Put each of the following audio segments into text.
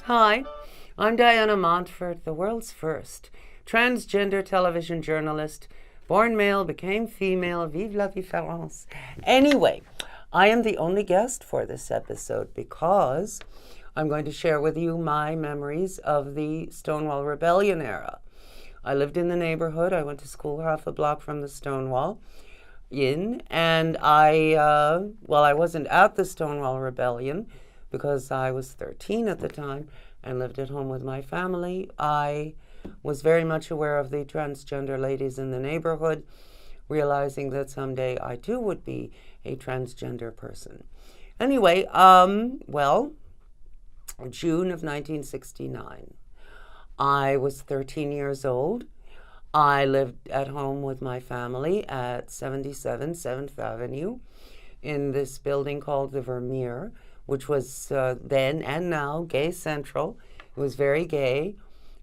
Hi, I'm Diana Montford, the world's first transgender television journalist. Born male, became female, vive la différence. Anyway, I am the only guest for this episode because I'm going to share with you my memories of the Stonewall Rebellion era. I lived in the neighborhood. I went to school half a block from the Stonewall Inn, and I wasn't at the Stonewall Rebellion because I was 13 at the time and lived at home with my family. I was very much aware of the transgender ladies in the neighborhood, realizing that someday I too would be a transgender person. Anyway, June of 1969. I was 13 years old. I lived at home with my family at 77 7th Avenue in this building called the Vermeer, which was then and now Gay Central. It was very gay.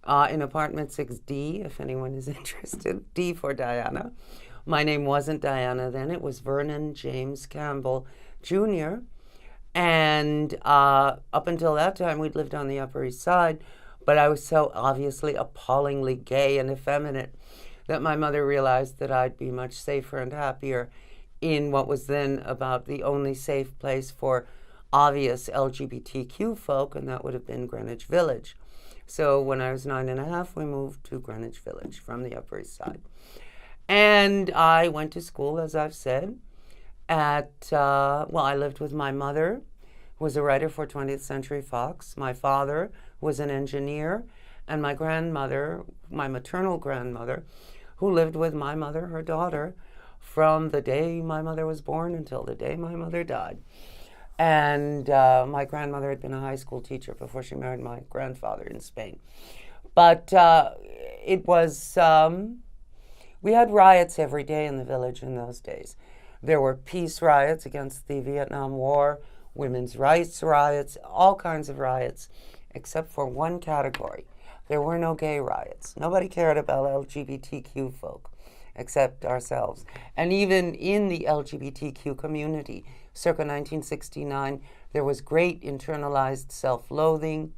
In apartment 6D, if anyone is interested, D for Diana. My name wasn't Diana then. It was Vernon James Campbell Jr. And up until that time, we'd lived on the Upper East Side, but I was so obviously appallingly gay and effeminate that my mother realized that I'd be much safer and happier in what was then about the only safe place for obvious LGBTQ folk, and that would have been Greenwich Village. So when I was 9.5, we moved to Greenwich Village from the Upper East Side. And I went to school, as I've said, I lived with my mother, who was a writer for 20th Century Fox. My father was an engineer, and my grandmother, my maternal grandmother, who lived with my mother, her daughter, from the day my mother was born until the day my mother died. And my grandmother had been a high school teacher before she married my grandfather in Spain. But it was, we had riots every day in the village in those days. There were peace riots against the Vietnam War, women's rights riots, all kinds of riots, except for one category. There were no gay riots. Nobody cared about LGBTQ folk except ourselves. And even in the LGBTQ community, circa 1969, there was great internalized self-loathing,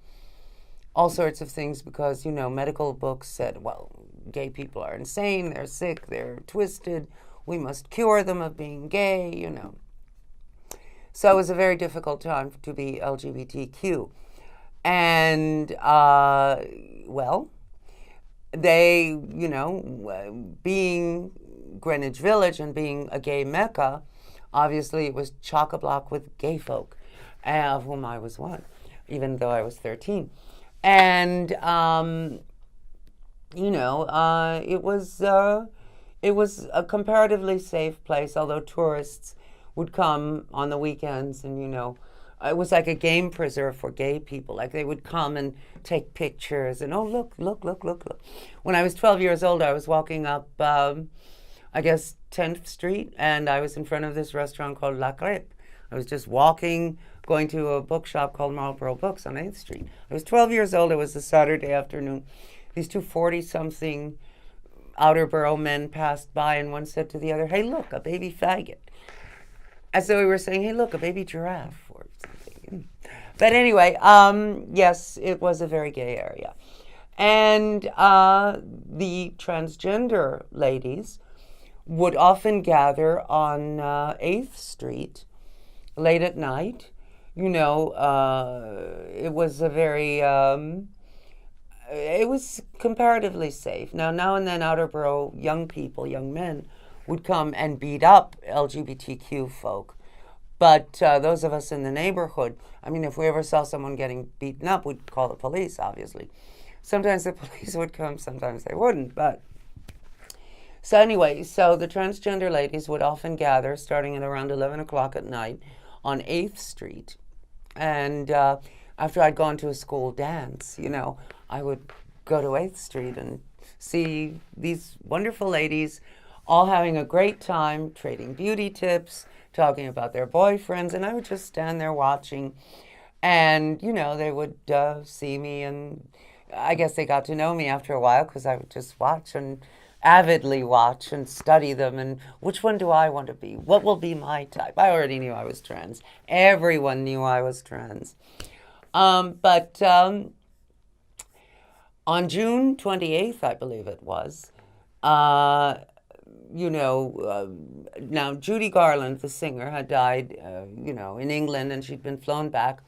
all sorts of things, because, medical books said, well, gay people are insane, they're sick, they're twisted, we must cure them of being gay, So it was a very difficult time to be LGBTQ. And, they, being Greenwich Village and being a gay mecca, obviously it was chock-a-block with gay folk, of whom I was one, even though I was 13. And, it was a comparatively safe place, although tourists would come on the weekends and, it was like a game preserve for gay people. Like they would come and take pictures and, oh, look. When I was 12 years old, I was walking up, 10th Street, and I was in front of this restaurant called La Crêpe. I was just walking, going to a bookshop called Marlborough Books on 8th Street. I was 12 years old. It was a Saturday afternoon. These two 40-something outer borough men passed by, and one said to the other, hey, look, a baby faggot. As though we were saying, hey, look, a baby giraffe or something. But anyway, yes, it was a very gay area. And the transgender ladies would often gather on 8th Street late at night. It was a very, it was comparatively safe. Now and then outer borough young people, young men, would come and beat up LGBTQ folk. But those of us in the neighborhood, if we ever saw someone getting beaten up, we'd call the police, obviously. Sometimes the police would come, sometimes they wouldn't. So anyway, the transgender ladies would often gather starting at around 11 o'clock at night on 8th Street. And after I'd gone to a school dance, I would go to 8th Street and see these wonderful ladies all having a great time, trading beauty tips, talking about their boyfriends, and I would just stand there watching. And, they would see me, and I guess they got to know me after a while because I would just watch and avidly watch and study them, and which one do I want to be? What will be my type? I already knew I was trans. Everyone knew I was trans. But on June 28th, I believe it was, uh, now Judy Garland, the singer, had died, in England, and she'd been flown back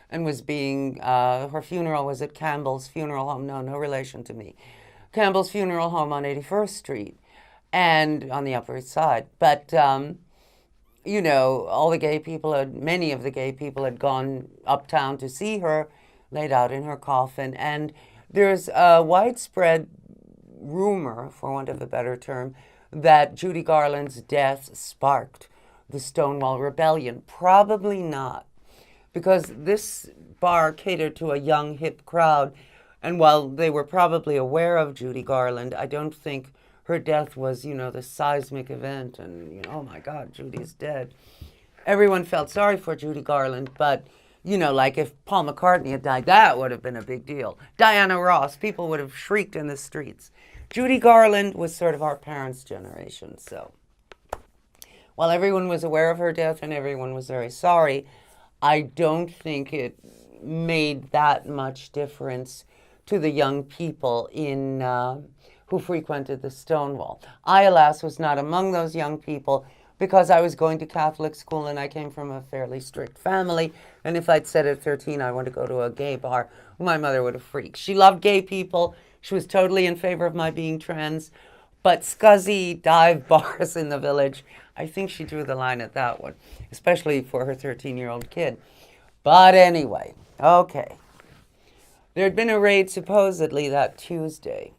and was her funeral was at Campbell's Funeral Home. No, no relation to me. Campbell's Funeral Home on 81st Street and on the Upper East Side. But, many of the gay people had gone uptown to see her laid out in her coffin. And there's a widespread rumor, for want of a better term, that Judy Garland's death sparked the Stonewall Rebellion. Probably not, because this bar catered to a young, hip crowd, and while they were probably aware of Judy Garland, I don't think her death was, the seismic event and, oh my God, Judy's dead. Everyone felt sorry for Judy Garland, but, like if Paul McCartney had died, that would have been a big deal. Diana Ross, people would have shrieked in the streets. Judy Garland was sort of our parents' generation, so while everyone was aware of her death and everyone was very sorry, I don't think it made that much difference to the young people who frequented the Stonewall. I, alas, was not among those young people because I was going to Catholic school and I came from a fairly strict family. And if I'd said at 13 I want to go to a gay bar, my mother would have freaked. She loved gay people. She was totally in favor of my being trans. But scuzzy dive bars in the village, I think she drew the line at that one, especially for her 13-year-old kid. But anyway, okay. There had been a raid supposedly that Tuesday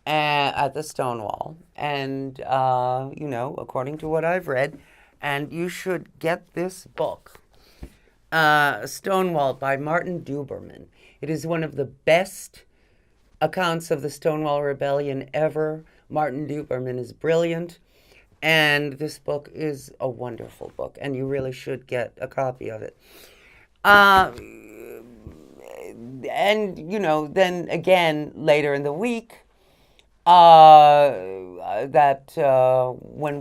at the Stonewall. And, according to what I've read, and you should get this book, Stonewall by Martin Duberman. It is one of the best accounts of the Stonewall Rebellion ever. Martin Duberman is brilliant. And this book is a wonderful book, and you really should get a copy of it. Then again, later in the week, when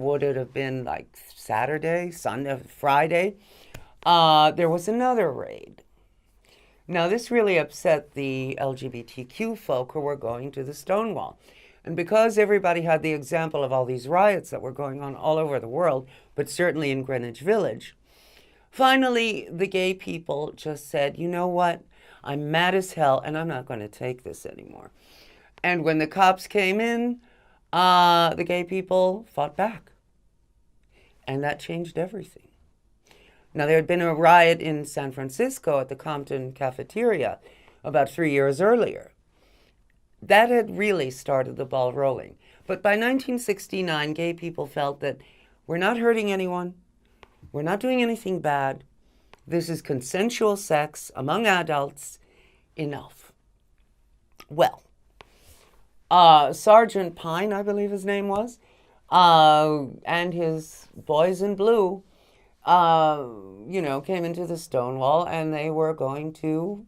would it have been, like Saturday, Sunday, Friday, there was another raid. Now, this really upset the LGBTQ folk who were going to the Stonewall. And because everybody had the example of all these riots that were going on all over the world, but certainly in Greenwich Village, finally, the gay people just said, you know what? I'm mad as hell, and I'm not going to take this anymore. And when the cops came in, the gay people fought back. And that changed everything. Now, there had been a riot in San Francisco at the Compton cafeteria about 3 years earlier. That had really started the ball rolling. But by 1969, gay people felt that we're not hurting anyone. We're not doing anything bad. This is consensual sex among adults. Enough. Well, Sergeant Pine, I believe his name was, and his boys in blue, came into the Stonewall, and they were going to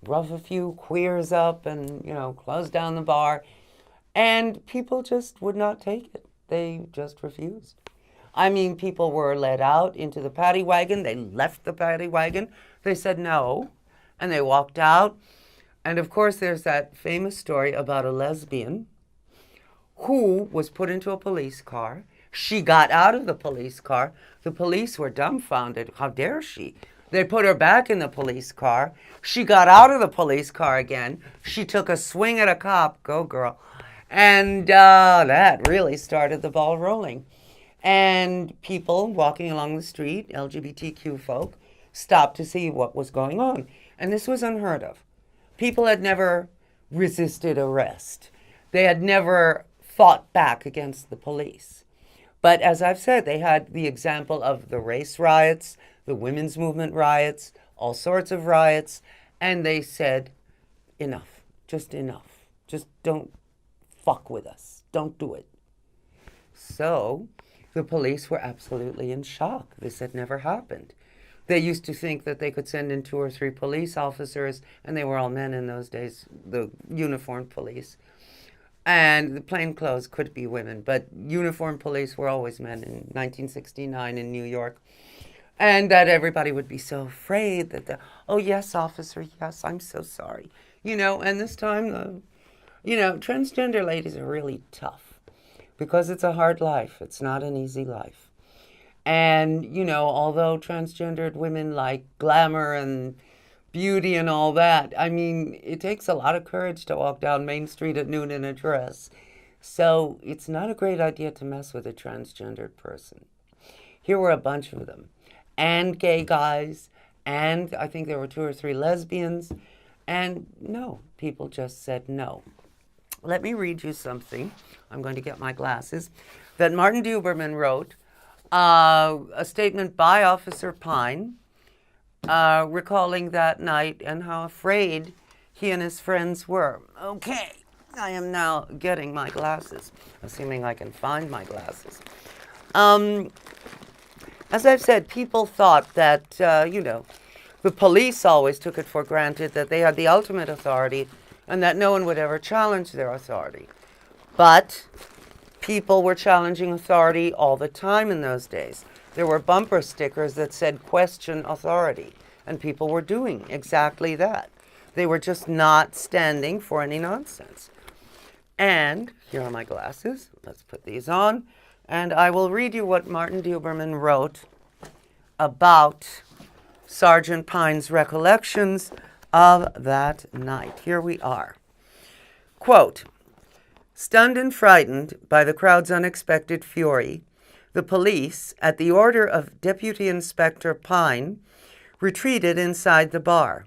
rough a few queers up and, close down the bar. And people just would not take it. They just refused. I mean, people were led out into the paddy wagon. They left the paddy wagon. They said no, and they walked out. And of course, there's that famous story about a lesbian who was put into a police car. She got out of the police car. The police were dumbfounded. How dare she? They put her back in the police car. She got out of the police car again. She took a swing at a cop. Go, girl. And that really started the ball rolling. And people walking along the street, LGBTQ folk, stopped to see what was going on. And this was unheard of. People had never resisted arrest. They had never fought back against the police. But as I've said, they had the example of the race riots, the women's movement riots, all sorts of riots, and they said, enough, just enough. Just don't fuck with us. Don't do it. So the police were absolutely in shock. This had never happened. They used to think that they could send in 2 or 3 police officers, and they were all men in those days, the uniformed police. And the plainclothes could be women, but uniformed police were always men in 1969 in New York. And that everybody would be so afraid that, oh, yes, officer, yes, I'm so sorry. And this time, transgender ladies are really tough because it's a hard life. It's not an easy life. And, although transgendered women like glamour and beauty and all that, I mean, it takes a lot of courage to walk down Main Street at noon in a dress. So it's not a great idea to mess with a transgendered person. Here were a bunch of them, and gay guys, and I think there were 2 or 3 lesbians, and no, people just said no. Let me read you something. I'm going to get my glasses. That Martin Duberman wrote, a statement by Officer Pine, recalling that night and how afraid he and his friends were. Okay, I am now getting my glasses, assuming I can find my glasses. As I've said, people thought that, the police always took it for granted that they had the ultimate authority and that no one would ever challenge their authority. But people were challenging authority all the time in those days. There were bumper stickers that said "question authority," and people were doing exactly that. They were just not standing for any nonsense. And here are my glasses. Let's put these on. And I will read you what Martin Duberman wrote about Sergeant Pine's recollections of that night. Here we are. Quote, "Stunned and frightened by the crowd's unexpected fury, the police, at the order of Deputy Inspector Pine, retreated inside the bar.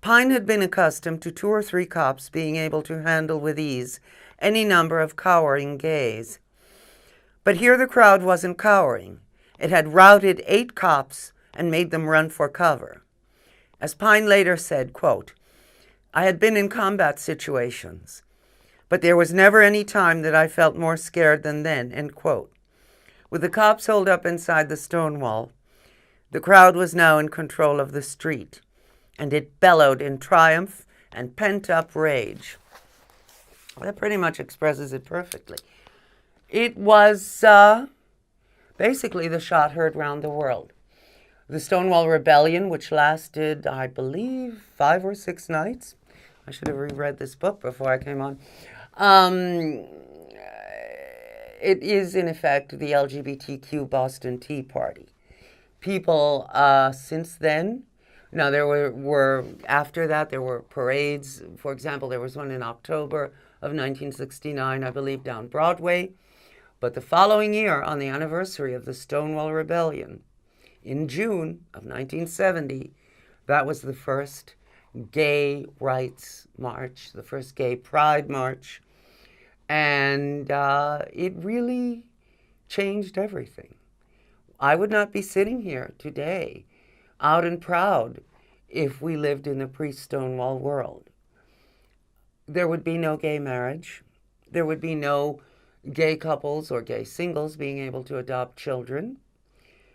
Pine had been accustomed to 2 or 3 cops being able to handle with ease any number of cowering gays. But here the crowd wasn't cowering. It had routed 8 cops and made them run for cover. As Pine later said, quote, I had been in combat situations, but there was never any time that I felt more scared than then, end quote. With the cops holed up inside the Stonewall, the crowd was now in control of the street, and it bellowed in triumph and pent-up rage." That pretty much expresses it perfectly. It was basically the shot heard round the world. The Stonewall Rebellion, which lasted, I believe, 5 or 6 nights. I should have reread this book before I came on. It is, in effect, the LGBTQ Boston Tea Party. People since then, now there were, after that, there were parades. For example, there was one in October of 1969, I believe, down Broadway. But the following year, on the anniversary of the Stonewall Rebellion, in June of 1970, that was the first gay rights march, the first gay pride march. And it really changed everything. I would not be sitting here today, out and proud, if we lived in the pre-Stonewall world. There would be no gay marriage. There would be no gay couples or gay singles being able to adopt children.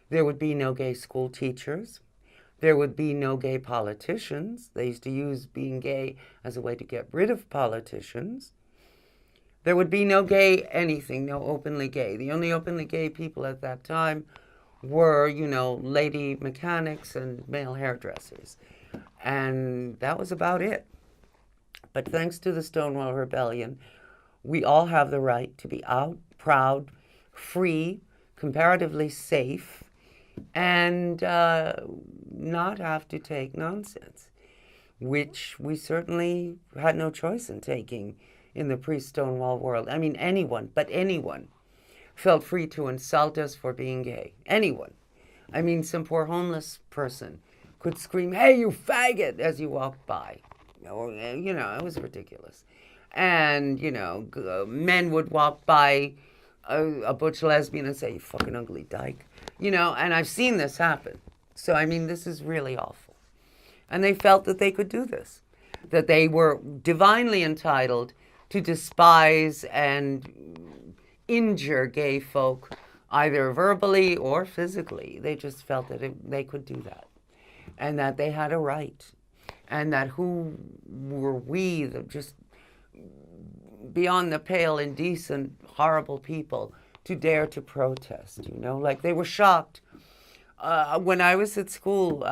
There would be no gay school teachers. There would be no gay politicians. They used to use being gay as a way to get rid of politicians. There would be no gay anything, no openly gay. The only openly gay people at that time were, lady mechanics and male hairdressers. And that was about it. But thanks to the Stonewall Rebellion, we all have the right to be out, proud, free, comparatively safe, and not have to take nonsense, which we certainly had no choice in taking in the pre-Stonewall world. I mean, anyone felt free to insult us for being gay. Anyone. I mean, some poor homeless person could scream, "Hey, you faggot," as you walked by. It was ridiculous. And, men would walk by a butch lesbian and say, "You fucking ugly dyke." And I've seen this happen. So, I mean, this is really awful. And they felt that they could do this, that they were divinely entitled to despise and injure gay folk, either verbally or physically. They just felt that they could do that, and that they had a right, and that who were we, just beyond the pale, indecent, horrible people, to dare to protest, like they were shocked When I was at school,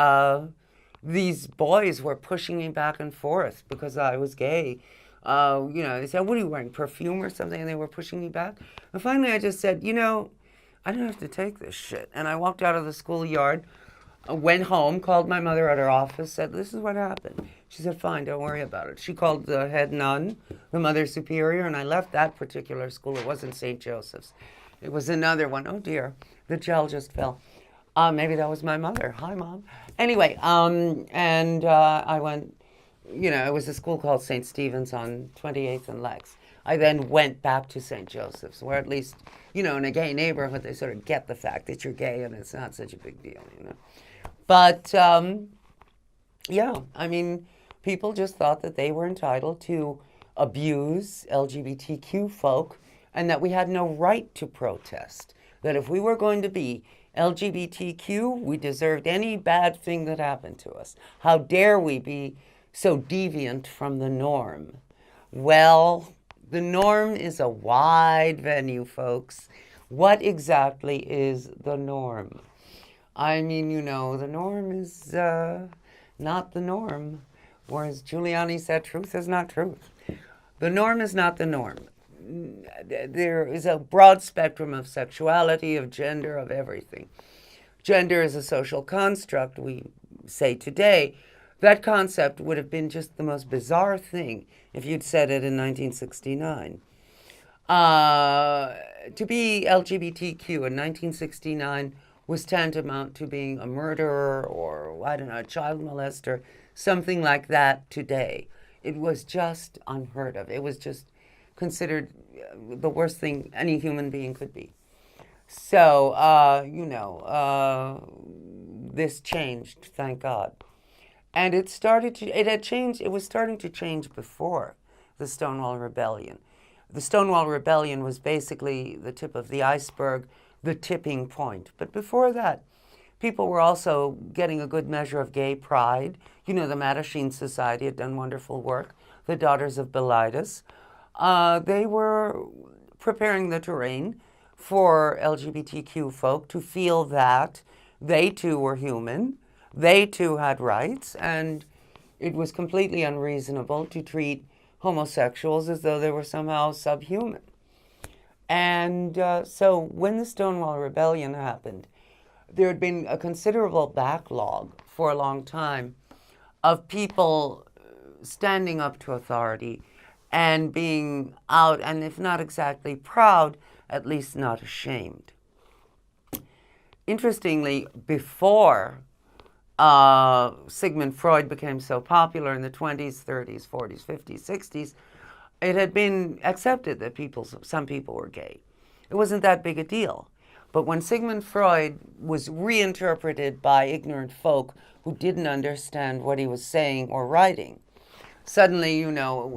these boys were pushing me back and forth because I was gay. They said, "What are you wearing, perfume or something?" And they were pushing me back. And finally, I just said, I don't have to take this shit. And I walked out of the schoolyard, went home, called my mother at her office, said, "This is what happened." She said, "Fine, don't worry about it." She called the head nun, the mother superior, and I left that particular school. It wasn't St. Joseph's. It was another one. Oh dear, the gel just fell. Maybe that was my mother. Hi, Mom. Anyway, I went, it was a school called St. Stephen's on 28th and Lex. I then went back to St. Joseph's, where at least, in a gay neighborhood, they sort of get the fact that you're gay and it's not such a big deal. But, people just thought that they were entitled to abuse LGBTQ folk and that we had no right to protest. That if we were going to be LGBTQ, we deserved any bad thing that happened to us. How dare we be so deviant from the norm? Well, the norm is a wide venue, folks. What exactly is the norm? The norm is not the norm. Or as Giuliani said, truth is not truth. The norm is not the norm. There is a broad spectrum of sexuality, of gender, of everything. Gender is a social construct, we say today. That concept would have been just the most bizarre thing if you'd said it in 1969. To be LGBTQ in 1969 was tantamount to being a murderer or, a child molester, something like that today. It was just unheard of. It was just considered the worst thing any human being could be. So, this changed, thank God. And it was starting to change before the Stonewall Rebellion. The Stonewall Rebellion was basically the tip of the iceberg, the tipping point. But before that, people were also getting a good measure of gay pride. The Mattachine Society had done wonderful work. The Daughters of Bilitis. They were preparing the terrain for LGBTQ folk to feel that they too were human, they too had rights, and it was completely unreasonable to treat homosexuals as though they were somehow subhuman. And so when the Stonewall Rebellion happened, there had been a considerable backlog for a long time of people standing up to authority and being out, and if not exactly proud, at least not ashamed. Interestingly, before Sigmund Freud became so popular in the 20s, 30s, 40s, 50s, 60s, it had been accepted that some people were gay. It wasn't that big a deal. But when Sigmund Freud was reinterpreted by ignorant folk who didn't understand what he was saying or writing, suddenly,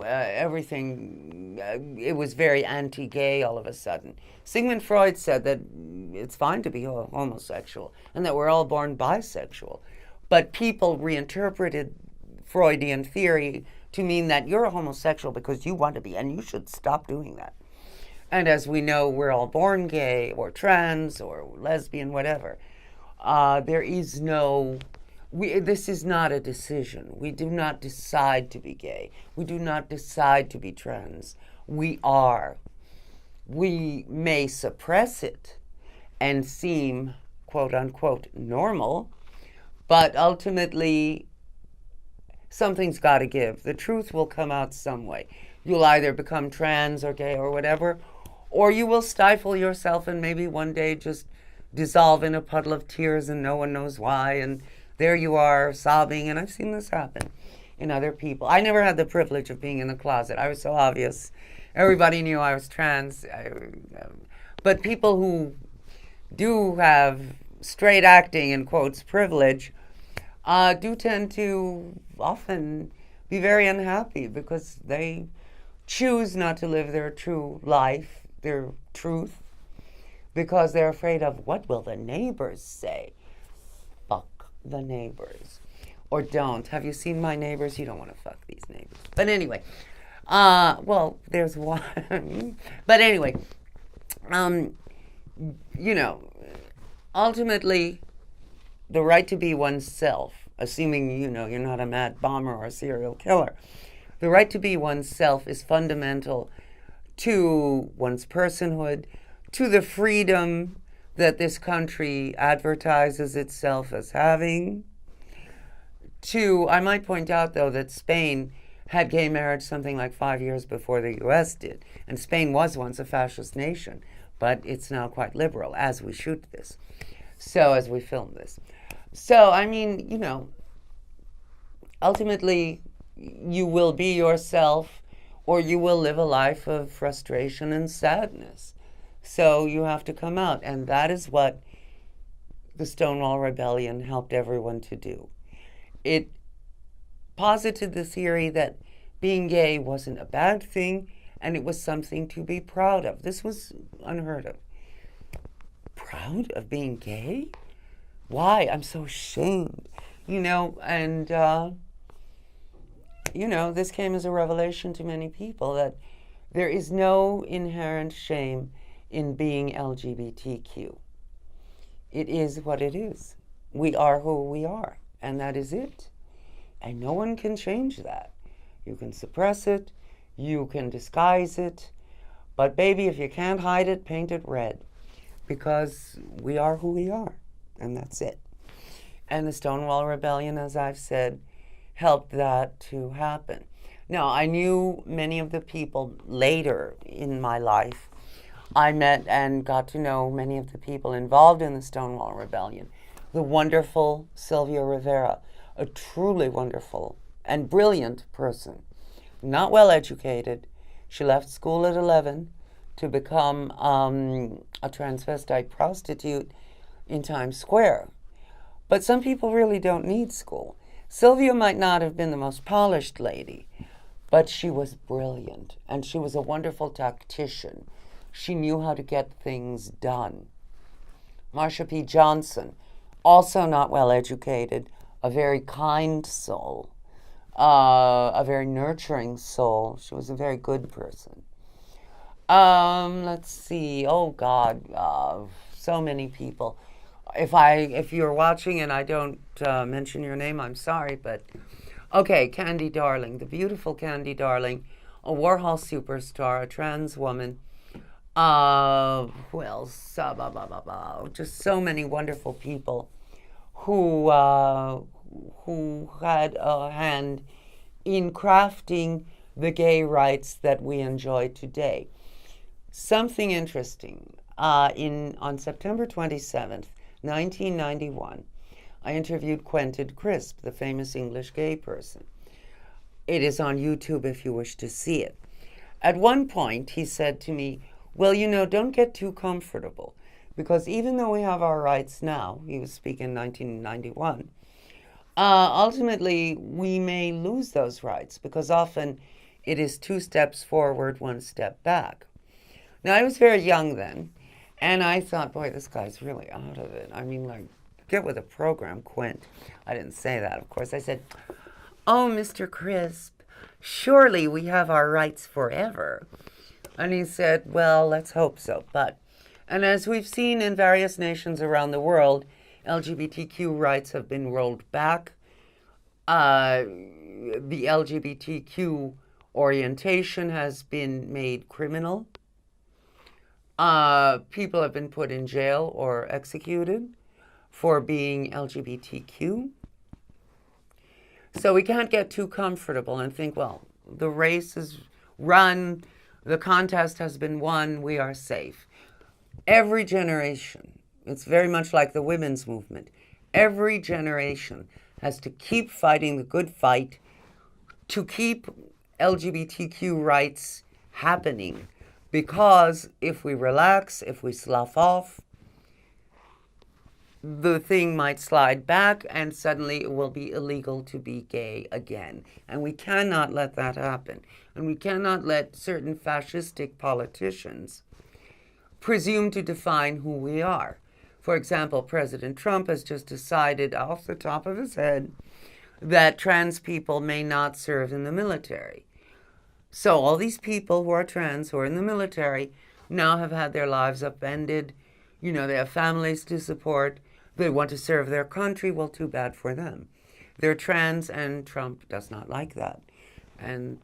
everything, it was very anti-gay all of a sudden. Sigmund Freud said that it's fine to be homosexual and that we're all born bisexual. But people reinterpreted Freudian theory to mean that you're a homosexual because you want to be, and you should stop doing that. And as we know, we're all born gay or trans or lesbian, whatever. There is no... this is not a decision. We do not decide to be gay. We do not decide to be trans. We are. We may suppress it and seem, quote unquote, normal, but ultimately something's got to give. The truth will come out some way. You'll either become trans or gay or whatever, or you will stifle yourself and maybe one day just dissolve in a puddle of tears and no one knows why, and there you are sobbing. And I've seen this happen in other people. I never had the privilege of being in the closet. I was so obvious. Everybody knew I was trans. But people who do have straight acting, in quotes, privilege, do tend to often be very unhappy because they choose not to live their true life, their truth, because they're afraid of what will the neighbors say. Fuck the neighbors. Or don't. Have you seen my neighbors? You don't want to fuck these neighbors. But anyway, well, there's one. But anyway, ultimately, the right to be oneself, assuming, you're not a mad bomber or a serial killer. The right to be oneself is fundamental to one's personhood, to the freedom that this country advertises itself as having. I might point out, though, that Spain had gay marriage something like 5 years before the U.S. did. And Spain was once a fascist nation, but it's now quite liberal as we shoot this. So, as we film this. So, I mean, ultimately, you will be yourself, or you will live a life of frustration and sadness. So you have to come out. And that is what the Stonewall Rebellion helped everyone to do. It posited the theory that being gay wasn't a bad thing, and it was something to be proud of. This was unheard of. Proud of being gay? Why? I'm so ashamed. And, this came as a revelation to many people that there is no inherent shame in being LGBTQ. It is what it is. We are who we are, and that is it. And no one can change that. You can suppress it, you can disguise it, but baby, if you can't hide it, paint it red, because we are who we are, and that's it. And the Stonewall Rebellion, as I've said, helped that to happen. Now, I knew many of the people later in my life. I met and got to know many of the people involved in the Stonewall Rebellion. The wonderful Sylvia Rivera, a truly wonderful and brilliant person. Not well educated. She left school at 11 to become a transvestite prostitute in Times Square. But some people really don't need school. Sylvia might not have been the most polished lady, but she was brilliant, and she was a wonderful tactician. She knew how to get things done. Marsha P. Johnson, also not well educated, a very kind soul, a very nurturing soul. She was a very good person. Let's see. Oh God, so many people. If you're watching and I don't mention your name, I'm sorry, but okay, Candy Darling, the beautiful Candy Darling, a Warhol superstar, a trans woman. Who else? Just so many wonderful people who had a hand in crafting the gay rights that we enjoy today. Something interesting. On September 27th, 1991, I interviewed Quentin Crisp, the famous English gay person. It is on YouTube if you wish to see it. At one point, he said to me, well, don't get too comfortable, because even though we have our rights now, he was speaking in 1991, ultimately we may lose those rights, because often it is 2 steps forward, 1 step back. Now, I was very young then, and I thought, boy, this guy's really out of it. I mean, get with a program, Quint. I didn't say that, of course. I said, oh, Mr. Crisp, surely we have our rights forever. And he said, well, let's hope so. And as we've seen in various nations around the world, LGBTQ rights have been rolled back. The LGBTQ orientation has been made criminal. People have been put in jail or executed for being LGBTQ. So we can't get too comfortable and think, well, the race is run, the contest has been won, we are safe. Every generation, it's very much like the women's movement, every generation has to keep fighting the good fight to keep LGBTQ rights happening. Because if we relax, if we slough off, the thing might slide back and suddenly it will be illegal to be gay again. And we cannot let that happen. And we cannot let certain fascistic politicians presume to define who we are. For example, President Trump has just decided off the top of his head that trans people may not serve in the military. So all these people who are trans, who are in the military, now have had their lives upended. They have families to support. They want to serve their country. Well, too bad for them. They're trans, and Trump does not like that. And,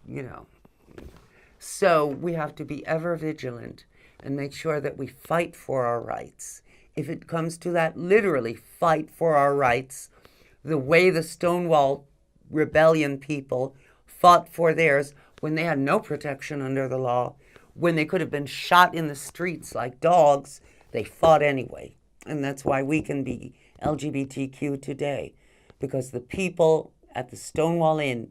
so we have to be ever vigilant and make sure that we fight for our rights. If it comes to that, literally fight for our rights, the way the Stonewall rebellion people fought for theirs when they had no protection under the law, when they could have been shot in the streets like dogs, they fought anyway. And that's why we can be LGBTQ today, because the people at the Stonewall Inn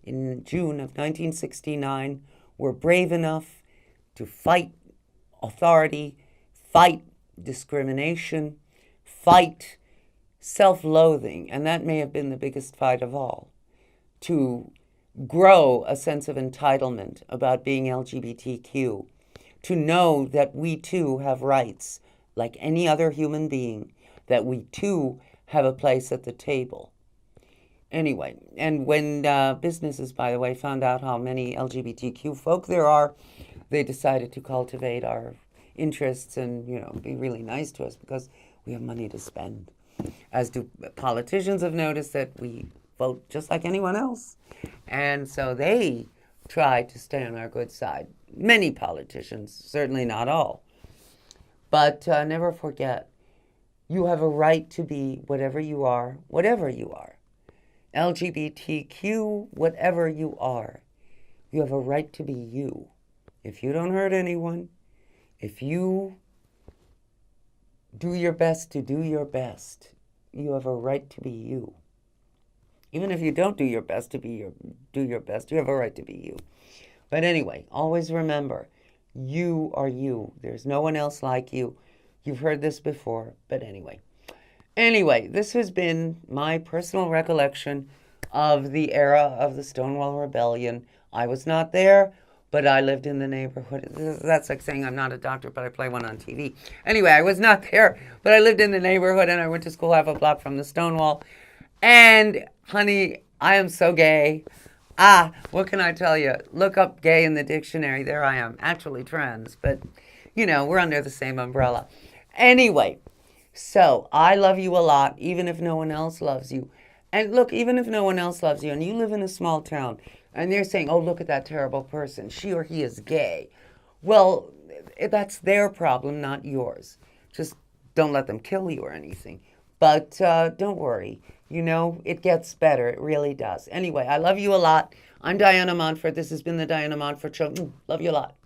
in June of 1969 were brave enough to fight authority, fight discrimination, fight self-loathing, and that may have been the biggest fight of all, to grow a sense of entitlement about being LGBTQ, to know that we too have rights like any other human being, that we too have a place at the table. Anyway, and when businesses, by the way, found out how many LGBTQ folk there are, they decided to cultivate our interests and, be really nice to us because we have money to spend. As do politicians have noticed that we vote just like anyone else. And so they tried to stay on our good side. Many politicians, certainly not all. But never forget, you have a right to be whatever you are, LGBTQ, whatever you are. You have a right to be you. If you don't hurt anyone, if you do your best to do your best, you have a right to be you. Even if you don't do your best to do your best, you have a right to be you. But anyway, always remember, you are you. There's no one else like you. You've heard this before, but anyway. Anyway, this has been my personal recollection of the era of the Stonewall Rebellion. I was not there, but I lived in the neighborhood. That's like saying I'm not a doctor, but I play one on TV. Anyway, I was not there, but I lived in the neighborhood, and I went to school half a block from the Stonewall. And, honey, I am so gay. What can I tell you? Look up gay in the dictionary. There I am, actually trans, but, we're under the same umbrella. Anyway, so I love you a lot, even if no one else loves you. And look, even if no one else loves you, and you live in a small town, and they're saying, oh, look at that terrible person. She or he is gay. Well, that's their problem, not yours. Just don't let them kill you or anything. But don't worry. It gets better. It really does. Anyway, I love you a lot. I'm Diana Montford. This has been the Diana Montford Show. Love you a lot.